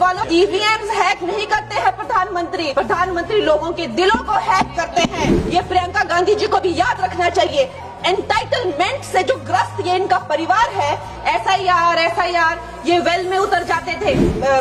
वालों, EVM hack नहीं करते हैं प्रधानमंत्री लोगों के दिलों को हैक करते हैं। ये प्रियंका गांधी जी को भी याद रखना चाहिए। एंटाइटलमेंट से जो ग्रस्त ये इनका परिवार है, एसआईआर ये वेल में उतर जाते थे,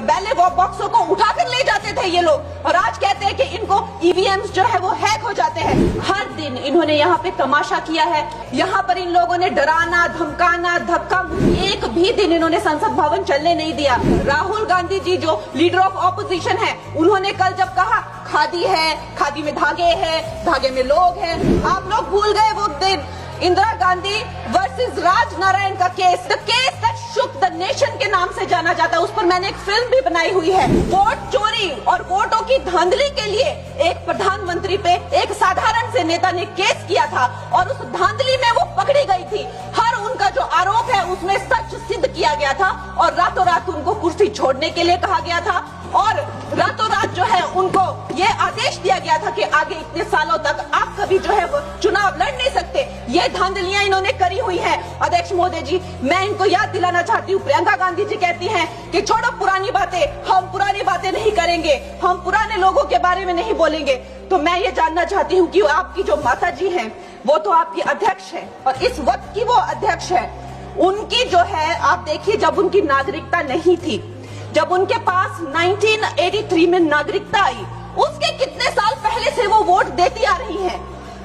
बैलेट बॉक्सों को उठाकर ले जाते थे ये लोग, और आज कहते हैं कि इनको ईवीएम्स जो है वो हैक हो जाते हैं। हर दिन इन्होंने यहाँ पे तमाशा किया है, यहाँ पर इन लोगों ने डराना, धमकाना, धक्का, एक भी दिन इन्होंने संसद भवन चलने नहीं दिया। राहुल गांधी जी जो लीडर ऑफ ऑपोजिशन है, उन्होंने कल जब कहा खादी है, खादी में धागे हैं, धागे में लोग हैं, आप लोग भूल गए वो दिन इंदिरा गांधी वर्सेस राज नारायण का case, the case that shook the nation के नाम से जाना जाता है। उस पर मैंने एक फिल्म भी बनाई हुई है। वोट चोरी और वोटों की धांधली के लिए एक प्रधानमंत्री पे एक साधारण से नेता ने केस किया था और उस धांधली में वो पकड़ी गई थी। हर उनका जो आरोप है उसमें सच सिद्ध किया गया था और रातों रात उनको कुर्सी छोड़ने के लिए कहा गया था और रातों रात जो है उनको ये आदेश दिया गया था कि आगे इतने सालों तक आप कभी जो है वो चुनाव लड़ नहीं सकते। ये धांधलियां इन्होंने करी हुई हैं। अध्यक्ष महोदय जी, मैं इनको याद दिलाना चाहती हूँ, प्रियंका गांधी जी कहती हैं कि छोड़ो पुरानी बातें, हम पुरानी बातें नहीं करेंगे, हम पुराने लोगों के बारे में नहीं बोलेंगे। तो मैं ये जानना चाहती हूँ कि आपकी जो माता जी हैं वो तो आपकी अध्यक्ष है और इस वक्त की वो अध्यक्ष है। उनकी जो है, आप देखिए, जब उनकी नागरिकता नहीं थी, जब उनके पास 1983 में नागरिकता आई, उसके कितने साल पहले से वो वोट देती आ रही हैं।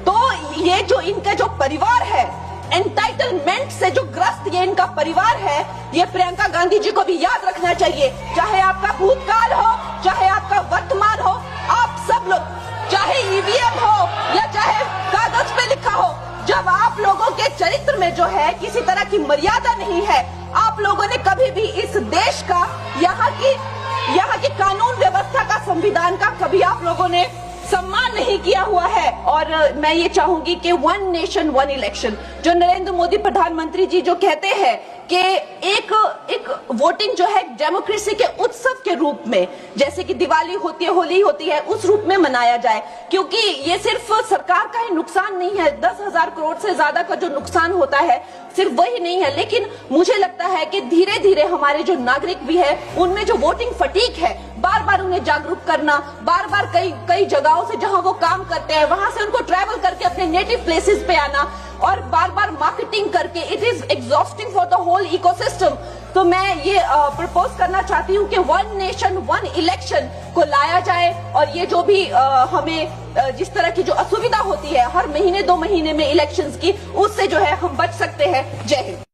तो ये जो इनका जो परिवार है, एंटाइटलमेंट से जो ग्रस्त ये इनका परिवार है, ये प्रियंका गांधी जी को भी याद रखना चाहिए। चाहे आपका भूतकाल हो, चाहे आपका वर्तमान हो, आप सब लोग, चाहे ईवीएम हो या चाहे कागज पे लिखा हो, जब आप लोगों के चरित्र में जो है किसी तरह की मर्यादा नहीं है, आप लोगों ने कभी भी इस देश का, यहाँ की कानून व्यवस्था का, संविधान का कभी आप लोगों ने सम्मान नहीं किया हुआ है। और मैं ये चाहूंगी कि 1 नेशन 1 इलेक्शन जो नरेंद्र मोदी प्रधानमंत्री जी जो कहते हैं कि एक वोटिंग जो है डेमोक्रेसी के उत्सव के रूप में, जैसे कि दिवाली होती है, होली होती है, उस रूप में मनाया जाए, क्योंकि ये सिर्फ सरकार का ही नुकसान नहीं है। 10,000 करोड़ से ज्यादा का जो नुकसान होता है सिर्फ वही नहीं है, लेकिन मुझे लगता है कि धीरे धीरे हमारे जो नागरिक भी है उनमें जो वोटिंग फटीक है, बार बार उन्हें जागरूक करना, बार बार कई जगहों से जहां वो काम करते हैं वहां से उनको ट्रैवल करके अपने नेटिव प्लेसेस पे आना और बार बार मार्केटिंग करके, it is exhausting for the whole ecosystem. तो मैं ये प्रपोज करना चाहती हूँ कि 1 नेशन 1 इलेक्शन को लाया जाए और ये जो भी हमें जिस तरह की जो असुविधा होती है हर महीने 2 महीने में इलेक्शंस की, उससे जो है हम बच सकते हैं। जय हिंद।